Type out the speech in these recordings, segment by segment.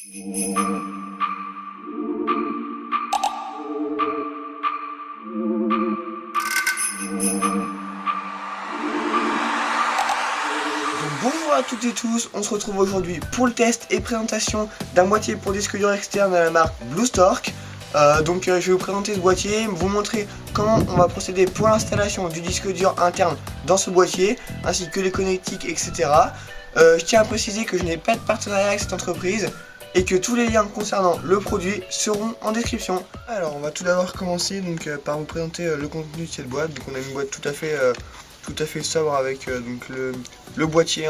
Bonjour à toutes et tous, on se retrouve aujourd'hui pour le test et présentation d'un boîtier pour disque dur externe de la marque Bluestorq. Je vais vous présenter ce boîtier, vous montrer comment on va procéder pour l'installation du disque dur interne dans ce boîtier, ainsi que les connectiques, etc. Je tiens à préciser que je n'ai pas de partenariat avec cette entreprise et que tous les liens concernant le produit seront en description. Alors on va tout d'abord commencer par vous présenter le contenu de cette boîte. Donc on a une boîte tout à fait sobre avec le boîtier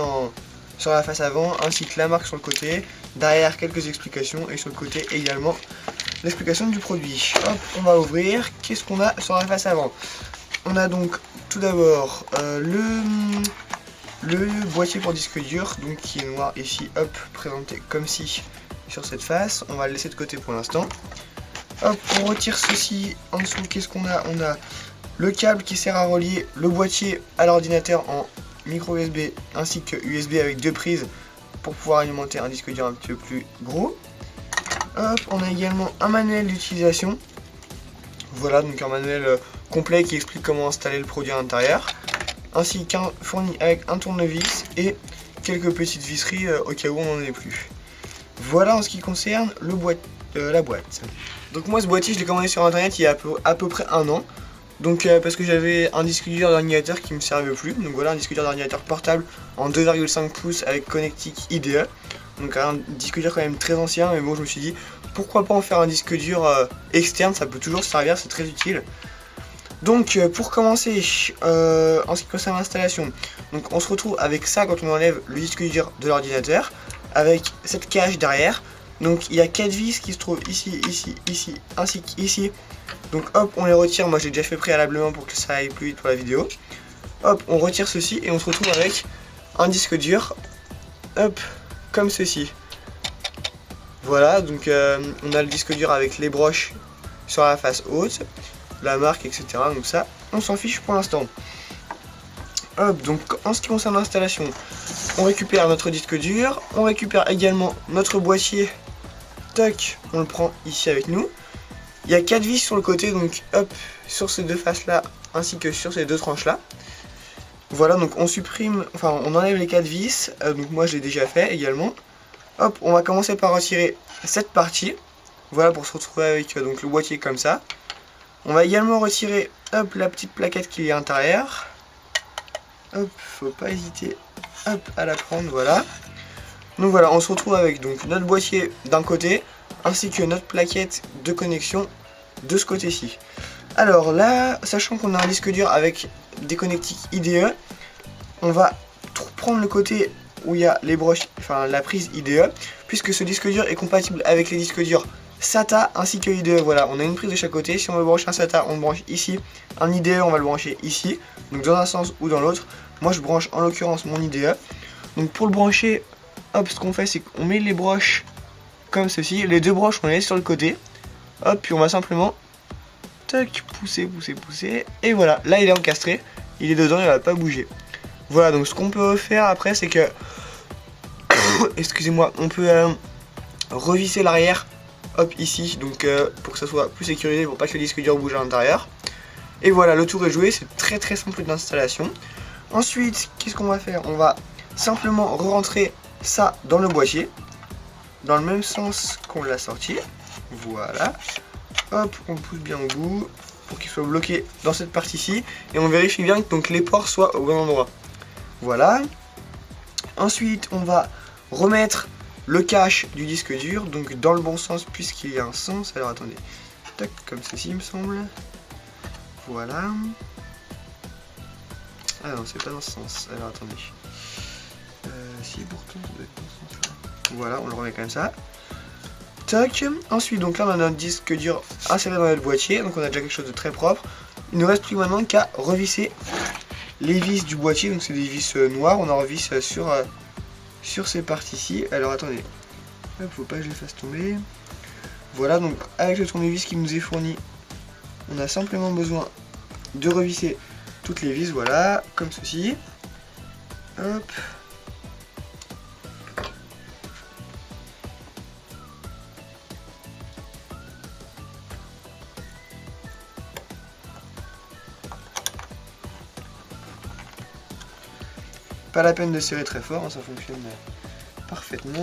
sur la face avant ainsi que la marque sur le côté. Derrière quelques explications et sur le côté également l'explication du produit. Hop, on va ouvrir. Qu'est-ce qu'on a sur la face avant? On a donc tout d'abord le boîtier pour disque dur, donc qui est noir ici, hop, présenté comme ci sur cette face. On va le laisser de côté pour l'instant. Hop, on retire ceci. En dessous, qu'est-ce qu'on a? On a le câble qui sert à relier le boîtier à l'ordinateur en micro USB ainsi que USB avec deux prises pour pouvoir alimenter un disque dur un petit peu plus gros. Hop, on a également un manuel d'utilisation. Voilà, donc un manuel complet qui explique comment installer le produit à l'intérieur, ainsi qu'un fourni avec un tournevis et quelques petites visseries au cas où on n'en ait plus. Voilà en ce qui concerne la boîte. Donc moi ce boîtier je l'ai commandé sur internet il y a à peu près un an. Donc parce que j'avais un disque dur d'ordinateur qui me servait plus. Donc voilà, un disque dur d'ordinateur portable en 2,5 pouces avec connectique IDE. Donc un disque dur quand même très ancien, mais bon, je me suis dit pourquoi pas en faire un disque dur externe, ça peut toujours servir, c'est très utile. Donc pour commencer, en ce qui concerne l'installation, donc on se retrouve avec ça quand on enlève le disque dur de l'ordinateur, avec cette cage derrière. Donc il y a 4 vis qui se trouvent ici, ici, ici, ainsi qu'ici. Donc hop, on les retire, moi j'ai déjà fait préalablement pour que ça aille plus vite pour la vidéo. Hop, on retire ceci et on se retrouve avec un disque dur, hop, comme ceci. Voilà, donc on a le disque dur avec les broches sur la face haute, la marque, etc. Donc ça, on s'en fiche pour l'instant. Hop, donc en ce qui concerne l'installation, on récupère notre disque dur, on récupère également notre boîtier. Tac, on le prend ici avec nous. Il y a 4 vis sur le côté, donc hop, sur ces deux faces là, ainsi que sur ces deux tranches là. Voilà, donc on enlève les 4 vis, donc moi je l'ai déjà fait également. Hop, on va commencer par retirer cette partie, voilà, pour se retrouver avec donc le boîtier comme ça. On va également retirer, hop, la petite plaquette qui est à l'intérieur. Hop, faut pas hésiter, hop, à la prendre, voilà. Donc voilà, on se retrouve avec donc notre boîtier d'un côté, ainsi que notre plaquette de connexion de ce côté-ci. Alors là, sachant qu'on a un disque dur avec des connectiques IDE, on va prendre le côté où il y a les broches, la prise IDE, puisque ce disque dur est compatible avec les disques durs SATA ainsi que IDE. Voilà, on a une prise de chaque côté. Si on veut brancher un SATA, on le branche ici. Un IDE, on va le brancher ici, donc dans un sens ou dans l'autre. Moi je branche en l'occurrence mon IDE. Donc pour le brancher, hop, ce qu'on fait c'est qu'on met les broches comme ceci, les deux broches on les laisse sur le côté, hop, puis on va simplement tac, pousser, et voilà, là il est encastré, il est dedans, il va pas bouger. Voilà, donc ce qu'on peut faire après c'est que excusez-moi, on peut revisser l'arrière, hop, ici, donc pour que ça soit plus sécurisé, pour pas que le disque dur bouge à l'intérieur. Et voilà, le tour est joué, c'est très simple d'installation. Ensuite, qu'est-ce qu'on va faire? On va simplement re-rentrer ça dans le boîtier, dans le même sens qu'on l'a sorti. Voilà, hop, on pousse bien au bout pour qu'il soit bloqué dans cette partie-ci et on vérifie bien que donc les ports soient au bon endroit. Voilà. Ensuite, on va remettre le cache du disque dur, donc dans le bon sens puisqu'il y a un sens. Alors attendez, tac, comme ceci il me semble. Voilà. Ah non, c'est pas dans ce sens. Alors attendez. Si pourtant ça doit être dans ce sens là. Voilà, on le remet comme ça. Tac. Ensuite, donc là on a notre disque dur inséré dans notre boîtier, donc on a déjà quelque chose de très propre. Il ne reste plus maintenant qu'à revisser les vis du boîtier, donc c'est des vis noires, on en revisse sur ces parties-ci. Alors attendez, hop, faut pas que je les fasse tomber. Voilà, donc avec le tournevis qui nous est fourni, on a simplement besoin de revisser toutes les vis, voilà, comme ceci. Hop. Pas la peine de serrer très fort, hein, ça fonctionne parfaitement.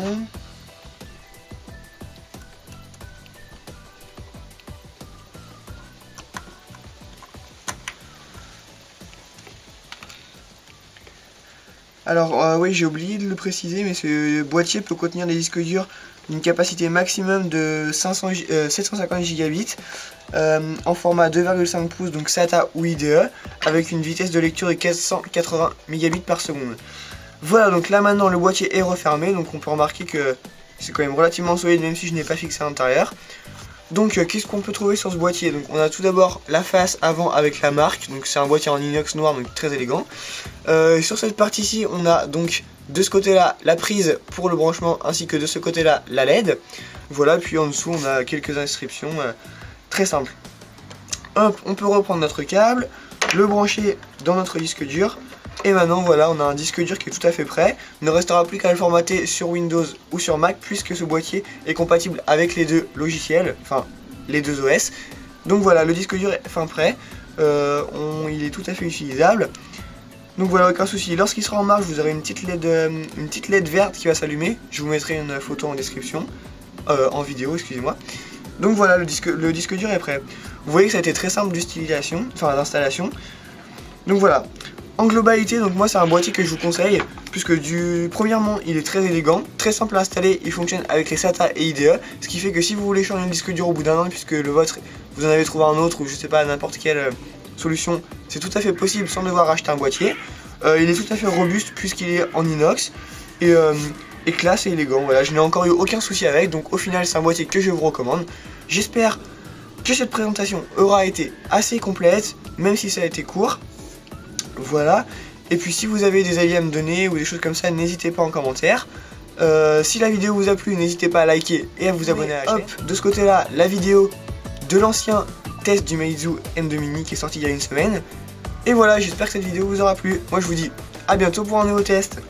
Alors oui, j'ai oublié de le préciser, mais ce boîtier peut contenir des disques durs d'une capacité maximum de 750 gigabits en format 2,5 pouces, donc SATA ou IDE, avec une vitesse de lecture de 480 mégabits par seconde. Voilà, donc là maintenant le boîtier est refermé, donc on peut remarquer que c'est quand même relativement solide même si je n'ai pas fixé à l'intérieur. Donc qu'est-ce qu'on peut trouver sur ce boîtier? Donc on a tout d'abord la face avant avec la marque, donc c'est un boîtier en inox noir, donc très élégant. Sur cette partie-ci, on a donc de ce côté-là la prise pour le branchement, ainsi que de ce côté-là la LED. Voilà, puis en dessous on a quelques inscriptions très simples. Hop, on peut reprendre notre câble, le brancher dans notre disque dur. Et maintenant voilà, on a un disque dur qui est tout à fait prêt. Il ne restera plus qu'à le formater sur Windows ou sur Mac, puisque ce boîtier est compatible avec les deux logiciels, enfin les deux OS. Donc voilà, le disque dur est fin prêt, il est tout à fait utilisable. Donc voilà, aucun souci. Lorsqu'il sera en marche, vous aurez une petite LED verte qui va s'allumer. Je vous mettrai une photo en description, en vidéo, excusez-moi. Donc voilà, le disque dur est prêt. Vous voyez que ça a été très simple d'utilisation, enfin d'installation. Donc voilà. En globalité, donc moi c'est un boîtier que je vous conseille, puisque premièrement il est très élégant, très simple à installer, il fonctionne avec les SATA et IDE, ce qui fait que si vous voulez changer le disque dur au bout d'un an, puisque le vôtre, vous en avez trouvé un autre, ou je sais pas, n'importe quelle solution, c'est tout à fait possible sans devoir acheter un boîtier. Il est tout à fait robuste puisqu'il est en inox, et classe et élégant, voilà, je n'ai encore eu aucun souci avec, donc au final c'est un boîtier que je vous recommande. J'espère que cette présentation aura été assez complète, même si ça a été court. Voilà, et puis si vous avez des avis à me donner ou des choses comme ça, n'hésitez pas en commentaire. Si la vidéo vous a plu, n'hésitez pas à liker et à vous abonner à la chaîne. Hop, de ce côté là, la vidéo de l'ancien test du Meizu M2 Mini qui est sorti il y a une semaine. Et voilà, j'espère que cette vidéo vous aura plu. Moi je vous dis à bientôt pour un nouveau test.